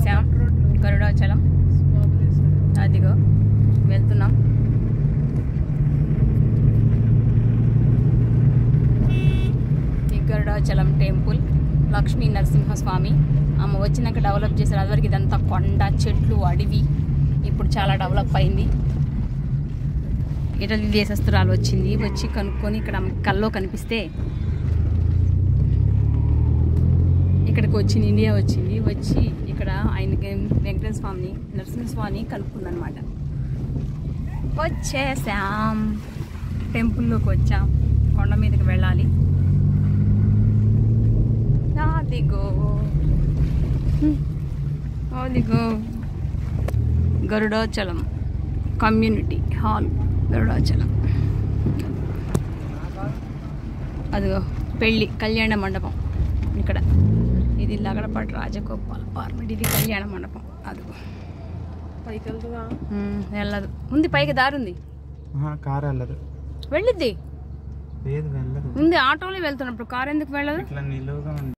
వచ్చేసాం గరుడాచలం. అదిగో వెళ్తున్నాం. ఈ గరుడాచలం టెంపుల్ లక్ష్మీ నరసింహస్వామి ఆమె వచ్చినాక డెవలప్ చేశారు. అదివరకు ఇదంతా కొండ, చెట్లు, అడవి. ఇప్పుడు చాలా డెవలప్ అయింది. ఇటలీ దేశస్తురాలు వచ్చింది, వచ్చి కనుక్కొని ఇక్కడ కల్లో కనిపిస్తే ఇక్కడికి వచ్చింది, ఇండియా వచ్చింది. వచ్చి ఇక్కడ ఆయనకి వెంకటేశ్వర స్వామిని, నరసింహస్వామిని కనుక్కుందనమాట. వచ్చేసాం, టెంపుల్లోకి వచ్చాం. కొండ మీదకి వెళ్ళాలి. అదిగో అదిగో గరుడాచలం కమ్యూనిటీ హాల్ గరుడాచలం. అదిగో పెళ్ళి కళ్యాణ మండపం ఇక్కడ. ఇది లగడపాటి రాజగోపాల్ పార్లమెంట్. ఇది కళ్యాణ మండపం. అదిగో పైకి వెళ్తుందా? వెళ్ళదు, ఉంది పైకి దారి ఉంది. కార్ వెళ్ళదు. వెళ్ళిద్ది లేదు వెళ్ళదు. ఉంది, ఆటోలో వెళ్తున్నప్పుడు కార్ ఎందుకు వెళ్ళదు? ఇట్లా నిలువుగా